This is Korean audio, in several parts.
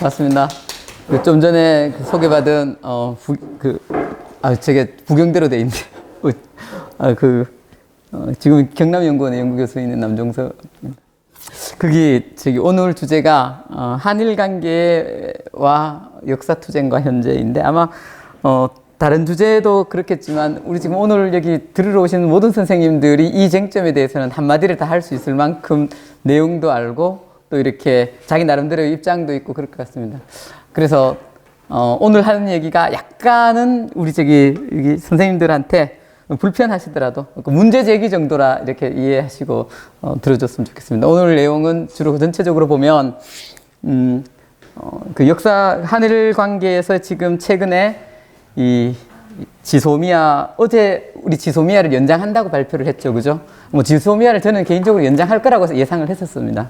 맞습니다. 좀 전에 소개받은 저게 부경대로 돼 있는데 지금 경남연구원의 연구교수에 있는 남종석. 그게 오늘 주제가 한일 관계와 역사투쟁과 현재인데 아마 다른 주제도 그렇겠지만 우리 지금 오늘 여기 들으러 오신 모든 선생님들이 이 쟁점에 대해서는 한마디를 다 할 수 있을 만큼 내용도 알고 또 이렇게 자기 나름대로 입장도 있고 그럴 것 같습니다. 그래서 오늘 하는 얘기가 약간은 우리 여기 선생님들한테 불편하시더라도 문제 제기 정도라 이렇게 이해하시고 들어줬으면 좋겠습니다. 오늘 내용은 주로 전체적으로 보면 그 역사 한일 관계에서 지금 최근에 이 지소미아 어제 우리 지소미아를 연장한다고 발표를 했죠, 그죠? 뭐 지소미아를 저는 개인적으로 연장할 거라고 예상을 했었습니다.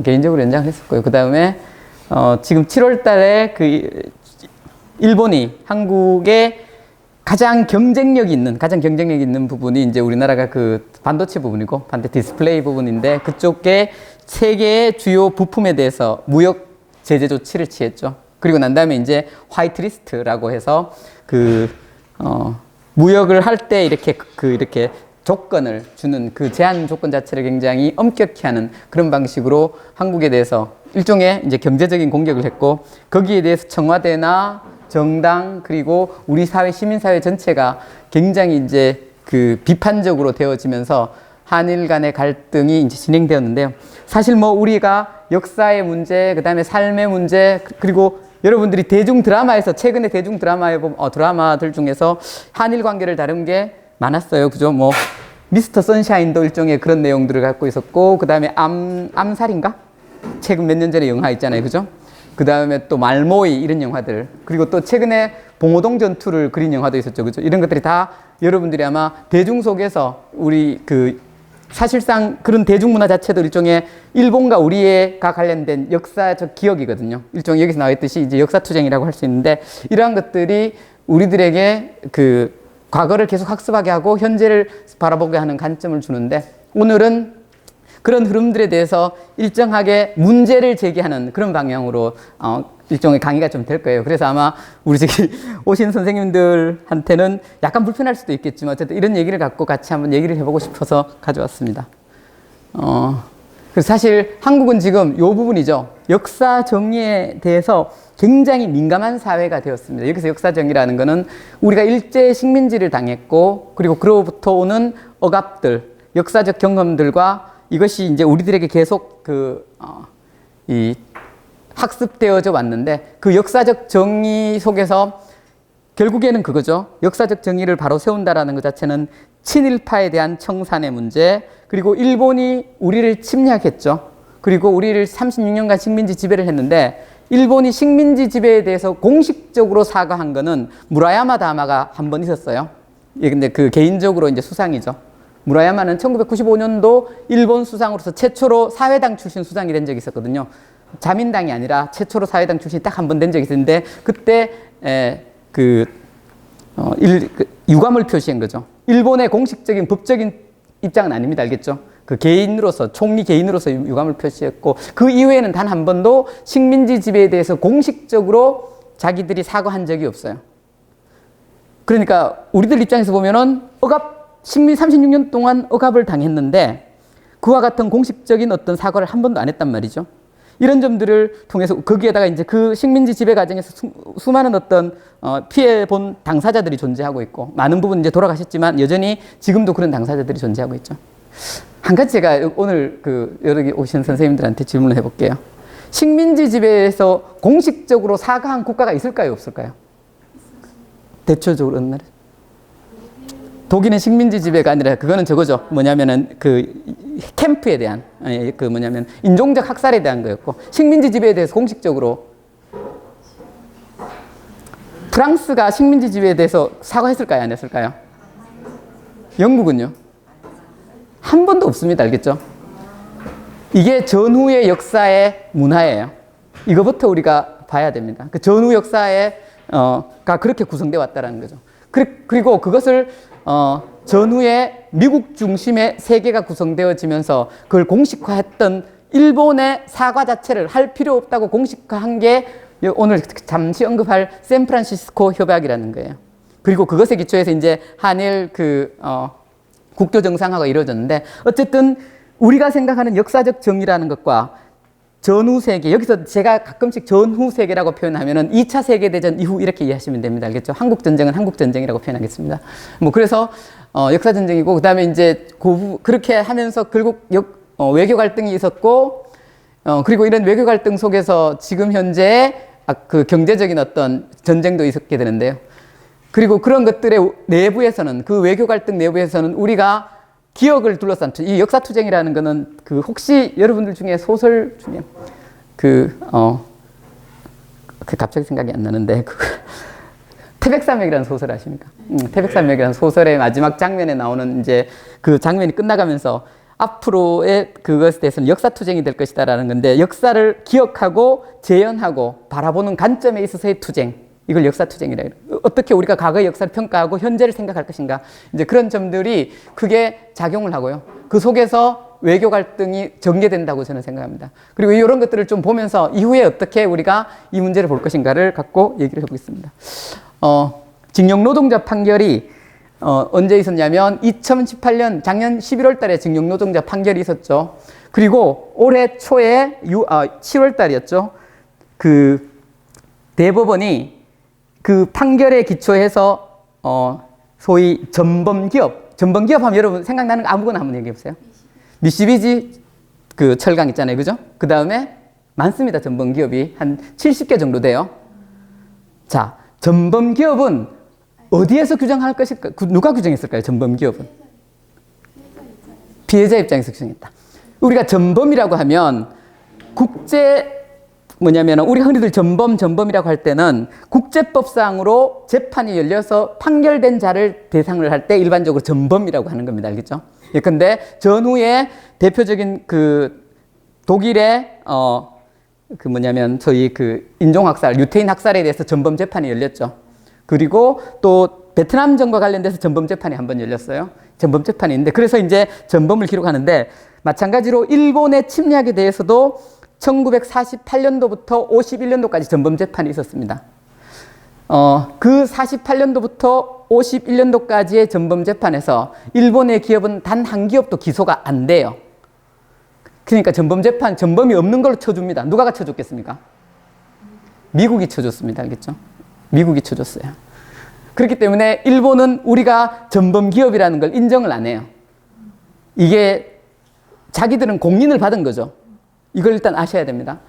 개인적으로 연장을 했었고요. 그 다음에 지금 7월달에 그 일본이 한국에 가장 경쟁력 있는 부분이 이제 우리나라가 그 반도체 부분이고 반도체 디스플레이 부분인데 그쪽에 세계의 주요 부품에 대해서 무역 제재 조치를 취했죠. 그리고 난 다음에 이제 화이트리스트라고 해서 무역을 할 때 이렇게 조건을 주는 그 제한 조건 자체를 굉장히 엄격히 하는 그런 방식으로 한국에 대해서 일종의 이제 경제적인 공격을 했고 거기에 대해서 청와대나 정당 그리고 우리 사회 시민사회 전체가 굉장히 이제 비판적으로 되어지면서 한일 간의 갈등이 이제 진행되었는데요. 사실 뭐 우리가 역사의 문제, 그다음에 삶의 문제, 그리고 여러분들이 대중 드라마에서 최근에 대중 드라마에 드라마들 중에서 한일 관계를 다룬 게 많았어요. 그죠? 뭐 미스터 선샤인도 일종의 그런 내용들을 갖고 있었고 그다음에 암살인가? 최근 몇 년 전에 영화 있잖아요. 그죠? 그 다음에 또 말모이 이런 영화들 그리고 또 최근에 봉오동 전투를 그린 영화도 있었죠. 그죠? 이런 것들이 다 여러분들이 아마 대중 속에서 우리 사실상 그런 대중문화 자체도 일종의 일본과 우리가 관련된 역사적 기억이거든요. 일종의 여기서 나와 있듯이 이제 역사투쟁이라고 할 수 있는데 이러한 것들이 우리들에게 과거를 계속 학습하게 하고 현재를 바라보게 하는 관점을 주는데 오늘은 그런 흐름들에 대해서 일정하게 문제를 제기하는 그런 방향으로 일종의 강의가 좀 될 거예요. 그래서 아마 우리 오신 선생님들한테는 약간 불편할 수도 있겠지만 어쨌든 이런 얘기를 갖고 같이 한번 얘기를 해보고 싶어서 가져왔습니다. 그래서 사실 한국은 지금 이 부분이죠. 역사 정의에 대해서 굉장히 민감한 사회가 되었습니다. 여기서 역사 정의라는 거는 우리가 일제 식민지를 당했고 그리고 그로부터 오는 억압들, 역사적 경험들과 이것이 이제 우리들에게 계속 학습되어져 왔는데 그 역사적 정의 속에서 결국에는 그거죠. 역사적 정의를 바로 세운다라는 것 자체는 친일파에 대한 청산의 문제, 그리고 일본이 우리를 침략했죠. 그리고 우리를 36년간 식민지 지배를 했는데 일본이 식민지 지배에 대해서 공식적으로 사과한 거는 무라야마 다마가 한 번 있었어요. 예, 근데 개인적으로 이제 수상이죠. 무라야마는 1995년도 일본 수상으로서 최초로 사회당 출신 수상이 된 적이 있었거든요. 자민당이 아니라 최초로 사회당 출신이 딱 한 번 된 적이 있었는데 그때 유감을 표시한 거죠. 일본의 공식적인 법적인 입장은 아닙니다. 알겠죠? 총리 개인으로서 유감을 표시했고 그 이후에는 단 한 번도 식민지 지배에 대해서 공식적으로 자기들이 사과한 적이 없어요. 그러니까 우리들 입장에서 보면은 식민 36년 동안 억압을 당했는데 그와 같은 공식적인 어떤 사과를 한 번도 안 했단 말이죠. 이런 점들을 통해서 거기에다가 이제 그 식민지 지배 과정에서 수많은 어떤 피해 본 당사자들이 존재하고 있고 많은 부분 이제 돌아가셨지만 여전히 지금도 그런 당사자들이 존재하고 있죠. 한 가지 제가 오늘 여러 오신 선생님들한테 질문을 해볼게요. 식민지 지배에서 공식적으로 사과한 국가가 있을까요, 없을까요? 대표적으로 어느 나라? 독일은 식민지 지배가 아니라 그거는 저거죠. 뭐냐면은 캠프에 대한 인종적 학살에 대한 거였고 식민지 지배에 대해서 공식적으로 프랑스가 식민지 지배에 대해서 사과했을까요, 안 했을까요? 영국은요? 한 번도 없습니다. 알겠죠? 이게 전후의 역사의 문화예요. 이거부터 우리가 봐야 됩니다. 그 전후 역사에 가 그렇게 구성되어 왔다라는 거죠. 그리고 그것을 전후에 미국 중심의 세계가 구성되어지면서 그걸 공식화했던 일본의 사과 자체를 할 필요 없다고 공식화한 게 오늘 잠시 언급할 샌프란시스코 협약이라는 거예요. 그리고 그것에 기초해서 이제 한일 국교 정상화가 이루어졌는데, 어쨌든 우리가 생각하는 역사적 정의라는 것과 전후 세계, 여기서 제가 가끔씩 전후 세계라고 표현하면은 2차 세계대전 이후 이렇게 이해하시면 됩니다. 알겠죠? 한국 전쟁은 한국 전쟁이라고 표현하겠습니다. 뭐 그래서 역사 전쟁이고, 그다음에 이제 그렇게 하면서 결국 외교 갈등이 있었고, 그리고 이런 외교 갈등 속에서 지금 현재 그 경제적인 어떤 전쟁도 있었게 되는데요. 그리고 그런 것들의 내부에서는, 그 외교 갈등 내부에서는 우리가 기억을 둘러싼 이 역사투쟁이라는 거는 그 혹시 여러분들 중에 소설 중에 그 갑자기 생각이 안 나는데 태백산맥이라는 소설 아십니까? 태백산맥이라는 소설의 마지막 장면에 나오는 이제 그 장면이 끝나가면서 앞으로의 그것에 대해서는 역사투쟁이 될 것이다라는 건데, 역사를 기억하고 재현하고 바라보는 관점에 있어서의 투쟁, 이걸 역사투쟁이라 해요. 어떻게 우리가 과거의 역사를 평가하고 현재를 생각할 것인가, 이제 그런 점들이 크게 작용을 하고요. 그 속에서 외교 갈등이 전개된다고 저는 생각합니다. 그리고 이런 것들을 좀 보면서 이후에 어떻게 우리가 이 문제를 볼 것인가를 갖고 얘기를 해보겠습니다. 징용 노동자 판결이 언제 있었냐면 2018년 작년 11월 달에 징용 노동자 판결이 있었죠. 그리고 올해 초에 7월 달이었죠. 그 대법원이 그 판결에 기초해서 소위 전범기업 하면 여러분 생각나는 거 아무거나 한번 얘기해 보세요. 미쓰비시 그 철강 있잖아요, 그죠? 그 다음에 많습니다. 전범기업이 한 70개 정도 돼요. 자, 전범기업은 어디에서 규정할 것일까? 누가 규정했을까요? 전범기업은 피해자 입장에서 규정했다. 우리가 전범이라고 하면 우리가 흔히들 전범이라고 할 때는 국제법상으로 재판이 열려서 판결된 자를 대상을 할 때 일반적으로 전범이라고 하는 겁니다. 알겠죠? 예컨대 전후에 대표적인 그 독일의 저희 그 인종학살, 유태인 학살에 대해서 전범 재판이 열렸죠. 그리고 또 베트남전과 관련돼서 전범 재판이 한 번 열렸어요. 전범 재판이 있는데, 그래서 이제 전범을 기록하는데, 마찬가지로 일본의 침략에 대해서도 1948년도부터 51년도까지 전범 재판이 있었습니다. 그 48년도부터 51년도까지의 전범 재판에서 일본의 기업은 단 한 기업도 기소가 안 돼요. 그러니까 전범이 없는 걸로 쳐줍니다. 누가 쳐줬겠습니까? 미국이 쳐줬습니다. 알겠죠? 미국이 쳐줬어요. 그렇기 때문에 일본은 우리가 전범 기업이라는 걸 인정을 안 해요. 이게 자기들은 공인을 받은 거죠. 이걸 일단 아셔야 됩니다.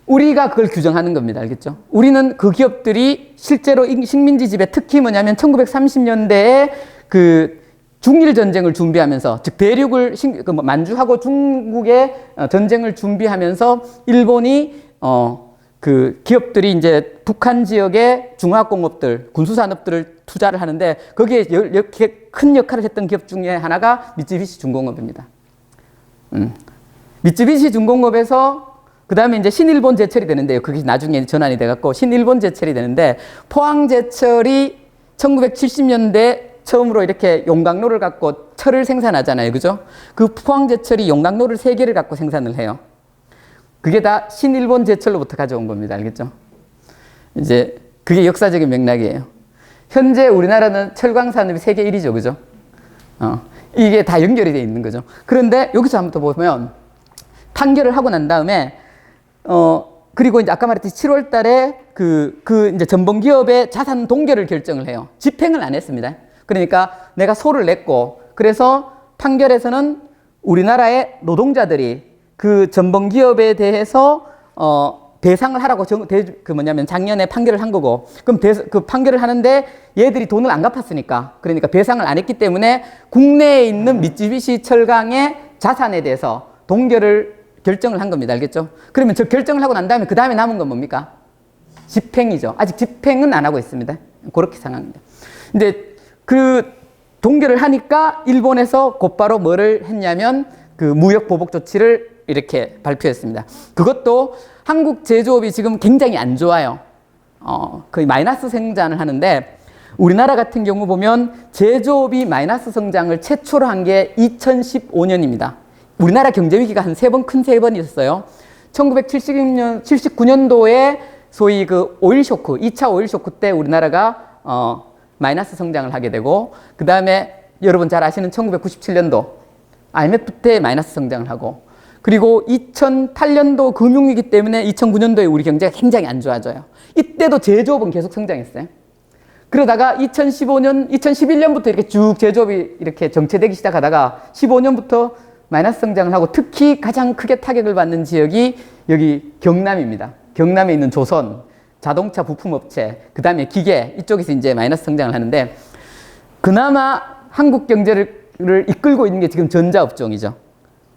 우리가 그걸 규정하는 겁니다. 알겠죠? 우리는 그 기업들이 실제로 식민지 지배, 특히 뭐냐면 1930년대에 그 중일 전쟁을 준비하면서, 즉 대륙을 만주하고 중국의 전쟁을 준비하면서 일본이 그 기업들이 이제 북한 지역의 중화학공업들, 군수산업들을 투자를 하는데, 거기에 큰 역할을 했던 기업 중에 하나가 미쓰비시 중공업입니다. 미쓰비시 중공업에서 그 다음에 이제 신일본 제철이 되는데요. 그게 나중에 전환이 돼갖고 신일본 제철이 되는데, 포항제철이 1970년대 처음으로 이렇게 용광로를 갖고 철을 생산하잖아요. 그죠? 그 포항제철이 용광로를 3개를 갖고 생산을 해요. 그게 다 신일본 제철로부터 가져온 겁니다. 알겠죠? 이제 그게 역사적인 맥락이에요. 현재 우리나라는 철강 산업이 세계 1위죠. 그죠? 이게 다 연결이 돼 있는 거죠. 그런데 여기서 한번 더 보면 판결을 하고 난 다음에 그리고 이제 아까 말했듯이 7월 달에 이제 전범기업의 자산 동결을 결정을 해요. 집행을 안 했습니다. 그러니까 내가 소를 냈고, 그래서 판결에서는 우리나라의 노동자들이 그 전범기업에 대해서 배상을 하라고 작년에 판결을 한 거고, 그럼 그 판결을 하는데 얘들이 돈을 안 갚았으니까, 그러니까 배상을 안 했기 때문에 국내에 있는 미쓰비시 철강의 자산에 대해서 동결을 결정을 한 겁니다. 알겠죠? 그러면 저 결정을 하고 난 다음에 그 다음에 남은 건 뭡니까? 집행이죠. 아직 집행은 안 하고 있습니다. 그렇게 생각합니다. 근데 그 동결을 하니까 일본에서 곧바로 뭐를 했냐면 그 무역 보복 조치를 이렇게 발표했습니다. 그것도 한국 제조업이 지금 굉장히 안 좋아요. 거의 마이너스 성장을 하는데, 우리나라 같은 경우 보면 제조업이 마이너스 성장을 최초로 한 게 2015년입니다. 우리나라 경제 위기가 한 3번, 큰 3번 있었어요. 79년도에 소위 그 오일 쇼크, 2차 오일 쇼크 때 우리나라가 마이너스 성장을 하게 되고, 그 다음에 여러분 잘 아시는 1997년도 IMF 때 마이너스 성장을 하고, 그리고 2008년도 금융위기 때문에 2009년도에 우리 경제가 굉장히 안 좋아져요. 이때도 제조업은 계속 성장했어요. 그러다가 2011년부터 이렇게 쭉 제조업이 이렇게 정체되기 시작하다가 15년부터 마이너스 성장을 하고, 특히 가장 크게 타격을 받는 지역이 여기 경남입니다. 경남에 있는 조선, 자동차 부품업체, 그 다음에 기계, 이쪽에서 이제 마이너스 성장을 하는데, 그나마 한국 경제를 이끌고 있는 게 지금 전자업종이죠.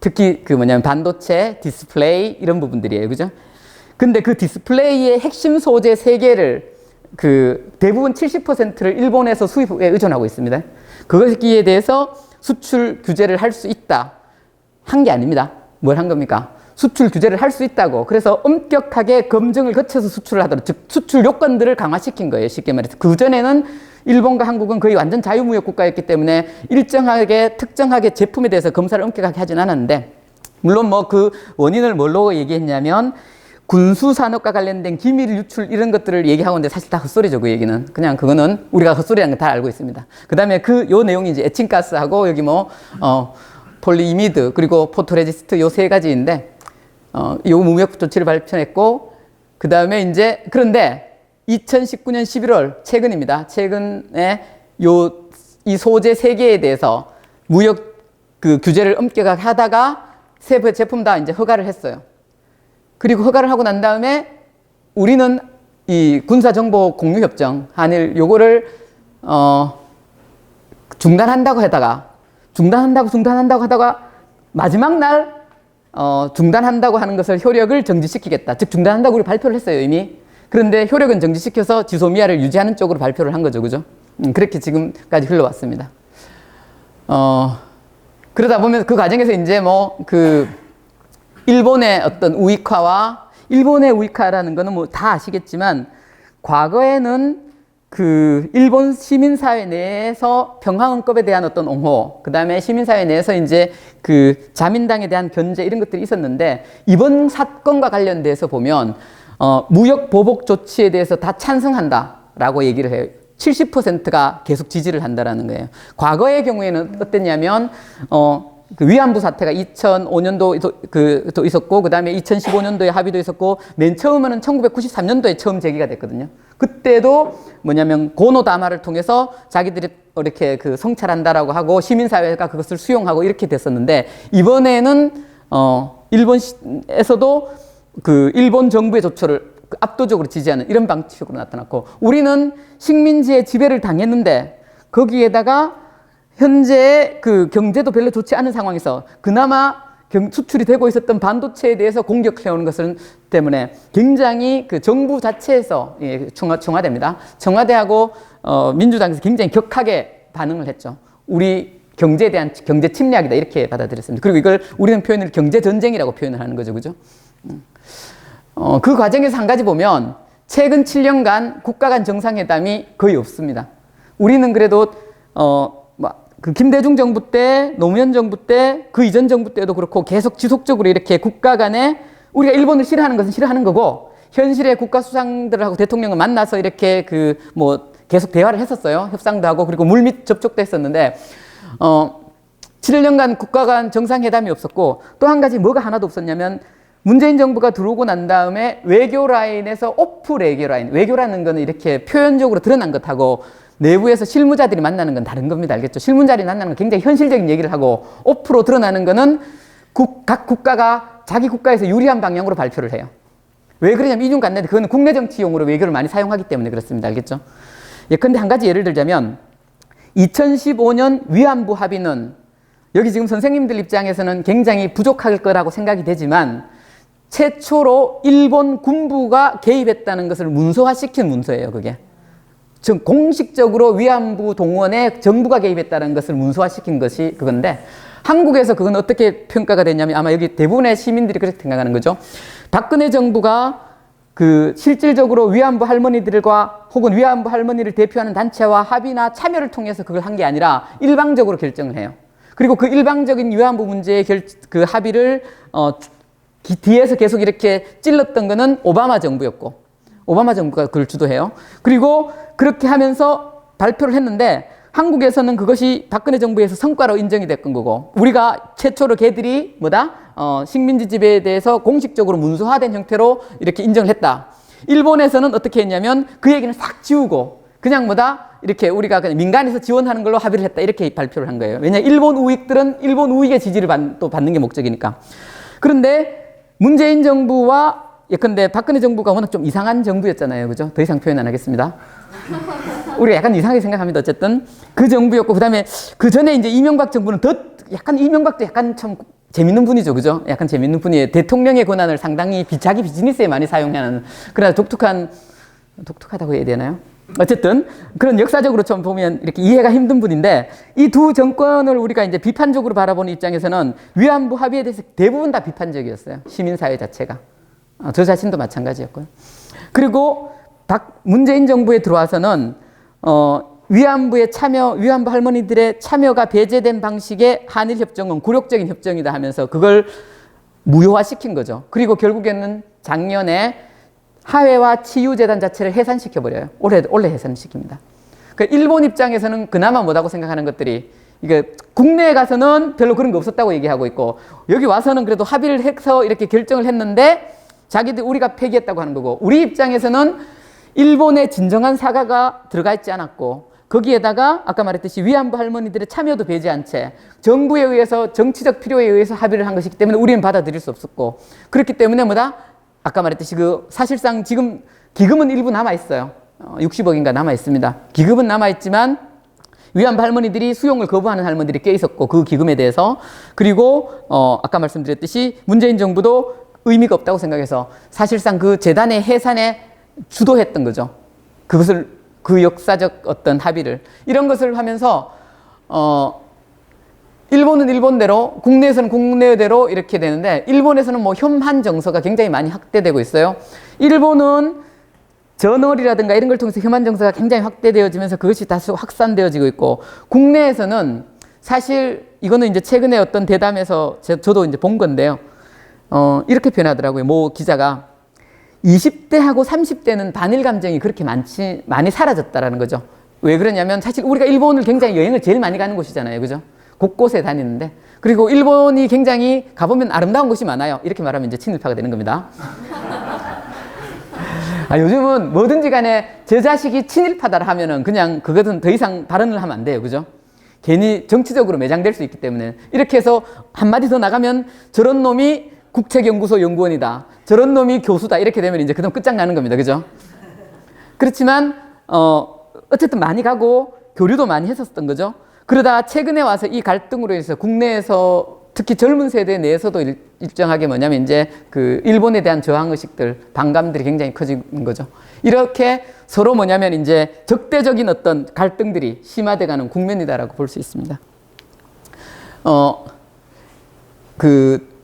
특히 그 뭐냐면 반도체, 디스플레이 이런 부분들이에요. 그죠? 근데 그 디스플레이의 핵심 소재 3개를 그 대부분 70%를 일본에서 수입에 의존하고 있습니다. 그것에 대해서 수출 규제를 할 수 있다. 한 게 아닙니다. 뭘 한 겁니까? 수출 규제를 할 수 있다고. 그래서 엄격하게 검증을 거쳐서 수출을 하도록, 즉 수출 요건들을 강화시킨 거예요. 쉽게 말해서. 그전에는 일본과 한국은 거의 완전 자유무역 국가였기 때문에 일정하게 특정하게 제품에 대해서 검사를 엄격하게 하진 않았는데, 물론 뭐 그 원인을 뭘로 얘기했냐면 군수산업과 관련된 기밀 유출 이런 것들을 얘기하고 있는데 사실 다 헛소리죠. 그 얘기는 그냥 그거는 우리가 헛소리라는 걸 다 알고 있습니다. 그 다음에 요 내용이 이제 에칭가스하고 여기 뭐 폴리이미드 그리고 포토레지스트 요 3가지인데 요 무역 조치를 발표했고, 그 다음에 이제 그런데 2019년 11월 최근입니다. 최근에 이 소재 3개에 대해서 무역 그 규제를 엄격하게 하다가 세 제품 다 이제 허가를 했어요. 그리고 허가를 하고 난 다음에 우리는 이 군사정보 공유협정 한일 요거를 중단한다고 하다가 마지막 날 중단한다고 하는 것을 효력을 정지시키겠다. 즉 중단한다고 우리 발표를 했어요 이미. 그런데 효력은 정지시켜서 지소미아를 유지하는 쪽으로 발표를 한 거죠. 그죠? 그렇게 지금까지 흘러왔습니다. 그러다 보면 그 과정에서 이제 뭐 그 일본의 어떤 일본의 우익화라는 거는 뭐 다 아시겠지만, 과거에는 그 일본 시민사회 내에서 평화헌법에 대한 어떤 옹호, 그 다음에 시민사회 내에서 이제 그 자민당에 대한 견제 이런 것들이 있었는데, 이번 사건과 관련돼서 보면 무역 보복 조치에 대해서 다 찬성한다라고 얘기를 해요. 70%가 계속 지지를 한다라는 거예요. 과거의 경우에는 어땠냐면 그 위안부 사태가 2005년도 또 있었고, 그 다음에 2015년도에 합의도 있었고, 맨 처음에는 1993년도에 처음 제기가 됐거든요. 그때도 뭐냐면 고노다마를 통해서 자기들이 이렇게 그 성찰한다라고 하고 시민사회가 그것을 수용하고 이렇게 됐었는데, 이번에는 일본에서도 그 일본 정부의 조처를 압도적으로 지지하는 이런 방식으로 나타났고, 우리는 식민지의 지배를 당했는데 거기에다가 현재 그 경제도 별로 좋지 않은 상황에서 그나마 수출이 되고 있었던 반도체에 대해서 공격해오는 것을 때문에 굉장히 그 정부 자체에서 청와대입니다. 청와대하고 민주당에서 굉장히 격하게 반응을 했죠. 우리 경제에 대한 경제 침략이다 이렇게 받아들였습니다. 그리고 이걸 우리는 표현을 경제 전쟁이라고 표현을 하는 거죠, 그죠? 그 과정에서 한 가지 보면 최근 7년간 국가 간 정상회담이 거의 없습니다. 우리는 그래도 그 김대중 정부 때, 노무현 정부 때, 그 이전 정부 때도 그렇고 계속 지속적으로 이렇게 국가 간에 우리가 일본을 싫어하는 것은 싫어하는 거고, 현실의 국가 수상들하고 대통령을 만나서 이렇게 그 뭐 계속 대화를 했었어요. 협상도 하고, 그리고 물밑 접촉도 했었는데 7년간 국가 간 정상회담이 없었고, 또 한 가지 뭐가 하나도 없었냐면, 문재인 정부가 들어오고 난 다음에 외교 라인에서 오프 외교 라인, 외교라는 거는 이렇게 표현적으로 드러난 것하고 내부에서 실무자들이 만나는 건 다른 겁니다. 알겠죠? 실무자들이 만나는 건 굉장히 현실적인 얘기를 하고, 오프로 드러나는 거는 각 국가가 자기 국가에서 유리한 방향으로 발표를 해요. 왜 그러냐면 이중간인데 그거는 국내 정치용으로 외교를 많이 사용하기 때문에 그렇습니다. 알겠죠? 예컨대 한 가지 예를 들자면 2015년 위안부 합의는 여기 지금 선생님들 입장에서는 굉장히 부족할 거라고 생각이 되지만, 최초로 일본 군부가 개입했다는 것을 문서화시킨 문서예요. 그게 즉 공식적으로 위안부 동원에 정부가 개입했다는 것을 문서화시킨 것이 그건데, 한국에서 그건 어떻게 평가가 됐냐면, 아마 여기 대부분의 시민들이 그렇게 생각하는 거죠. 박근혜 정부가 그 실질적으로 위안부 할머니들과 혹은 위안부 할머니를 대표하는 단체와 합의나 참여를 통해서 그걸 한 게 아니라 일방적으로 결정을 해요. 그리고 그 일방적인 위안부 문제의 그 합의를 뒤에서 계속 이렇게 찔렀던 거는 오바마 정부였고, 오바마 정부가 그걸 주도해요. 그리고 그렇게 하면서 발표를 했는데 한국에서는 그것이 박근혜 정부에서 성과로 인정이 됐던 거고, 우리가 최초로 걔들이 식민지 지배에 대해서 공식적으로 문서화된 형태로 이렇게 인정을 했다. 일본에서는 어떻게 했냐면 그 얘기는 싹 지우고 그냥 이렇게 우리가 그냥 민간에서 지원하는 걸로 합의를 했다. 이렇게 발표를 한 거예요. 왜냐, 일본 우익들은 일본 우익의 지지를 또 받는 게 목적이니까. 그런데 문재인 정부와 예컨대 박근혜 정부가 워낙 좀 이상한 정부였잖아요. 그죠? 더 이상 표현 안 하겠습니다. 우리가 약간 이상하게 생각합니다. 어쨌든 그 정부였고, 그 다음에 그 전에 이제 이명박 정부는 이명박도 약간 참 재밌는 분이죠. 그죠? 약간 재밌는 분이에요. 대통령의 권한을 상당히 자기 비즈니스에 많이 사용하는, 그러나 독특하다고 해야 되나요? 어쨌든 그런 역사적으로 좀 보면 이렇게 이해가 힘든 분인데, 이 두 정권을 우리가 이제 비판적으로 바라보는 입장에서는 위안부 합의에 대해서 대부분 다 비판적이었어요. 시민사회 자체가. 저 자신도 마찬가지였고요. 그리고 문재인 정부에 들어와서는 위안부 할머니들의 참여가 배제된 방식의 한일협정은 굴욕적인 협정이다 하면서 그걸 무효화시킨 거죠. 그리고 결국에는 작년에 하회와 치유재단 자체를 해산시켜버려요. 올해 해산시킵니다. 그러니까 일본 입장에서는 그나마 뭐라고 생각하는 것들이, 이게 국내에 가서는 별로 그런 거 없었다고 얘기하고 있고, 여기 와서는 그래도 합의를 해서 이렇게 결정을 했는데 자기들 우리가 폐기했다고 하는 거고, 우리 입장에서는 일본의 진정한 사과가 들어가 있지 않았고, 거기에다가 아까 말했듯이 위안부 할머니들의 참여도 배제한 채 정부에 의해서 정치적 필요에 의해서 합의를 한 것이기 때문에 우리는 받아들일 수 없었고, 그렇기 때문에 아까 말했듯이 사실상 지금 기금은 일부 남아있어요. 60억인가 남아있습니다. 기금은 남아있지만 위안부 할머니들이 수용을 거부하는 할머니들이 꽤 있었고, 그 기금에 대해서. 그리고 아까 말씀드렸듯이 문재인 정부도 의미가 없다고 생각해서 사실상 그 재단의 해산에 주도했던 거죠. 그 역사적 어떤 합의를. 이런 것을 하면서 일본은 일본대로, 국내에서는 국내대로 이렇게 되는데, 일본에서는 혐한 정서가 굉장히 많이 확대되고 있어요. 일본은 저널이라든가 이런 걸 통해서 혐한 정서가 굉장히 확대되어지면서 그것이 다수 확산되어지고 있고, 국내에서는 사실 이거는 이제 최근에 어떤 대담에서 저도 이제 본 건데요. 이렇게 표현하더라고요. 모 기자가 20대하고 30대는 반일 감정이 그렇게 많이 사라졌다라는 거죠. 왜 그러냐면 사실 우리가 일본을 굉장히 여행을 제일 많이 가는 곳이잖아요. 그죠? 곳곳에 다니는데. 그리고 일본이 굉장히 가보면 아름다운 곳이 많아요. 이렇게 말하면 이제 친일파가 되는 겁니다. 요즘은 뭐든지 간에 제 자식이 친일파다 하면은 그냥 그것은 더 이상 발언을 하면 안 돼요. 그죠? 괜히 정치적으로 매장될 수 있기 때문에. 이렇게 해서 한마디 더 나가면 저런 놈이 국책연구소 연구원이다, 저런 놈이 교수다, 이렇게 되면 이제 그다음 끝장나는 겁니다. 그죠? 그렇지만 어쨌든 많이 가고 교류도 많이 했었던 거죠. 그러다 최근에 와서 이 갈등으로 인해서 국내에서 특히 젊은 세대 내에서도 일정하게 뭐냐면 이제 그 일본에 대한 저항의식들, 반감들이 굉장히 커진 거죠. 이렇게 서로 뭐냐면 이제 적대적인 어떤 갈등들이 심화돼가는 국면이다라고 볼 수 있습니다.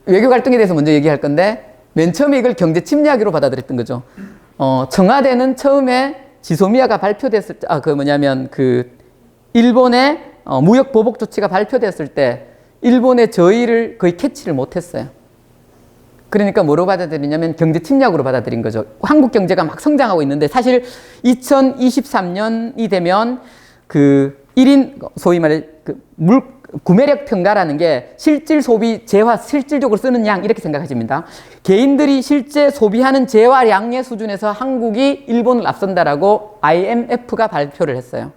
외교 갈등에 대해서 먼저 얘기할 건데, 맨 처음에 이걸 경제 침략으로 받아들였던 거죠. 청와대는 처음에 지소미아가 발표됐을 때, 일본의 무역 보복 조치가 발표됐을 때 일본의 저희를 거의 캐치를 못했어요. 그러니까 뭐로 받아들이냐면 경제 침략으로 받아들인 거죠. 한국 경제가 막 성장하고 있는데, 사실 2023년이 되면 그 1인 소위 말해 구매력 평가라는 게 실질 소비 재화, 실질적으로 쓰는 양, 이렇게 생각하십니다. 개인들이 실제 소비하는 재화량의 수준에서 한국이 일본을 앞선다라고 IMF가 발표를 했어요.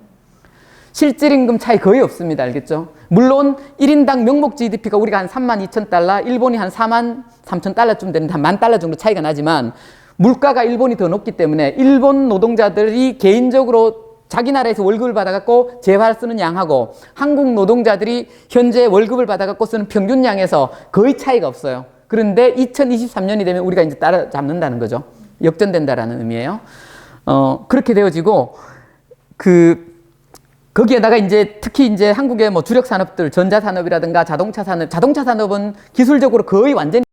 실질 임금 차이 거의 없습니다. 알겠죠? 물론 1인당 명목 GDP가 우리가 한 32,000달러, 일본이 한 43,000달러쯤 되는데 한 10,000달러 정도 차이가 나지만, 물가가 일본이 더 높기 때문에 일본 노동자들이 개인적으로 자기 나라에서 월급을 받아갖고 재화를 쓰는 양하고 한국 노동자들이 현재 월급을 받아갖고 쓰는 평균량에서 거의 차이가 없어요. 그런데 2023년이 되면 우리가 이제 따라잡는다는 거죠. 역전된다라는 의미예요. 그렇게 되어지고, 거기에다가 이제 특히 이제 한국의 주력 산업들, 전자산업이라든가 자동차 산업은 기술적으로 거의 완전히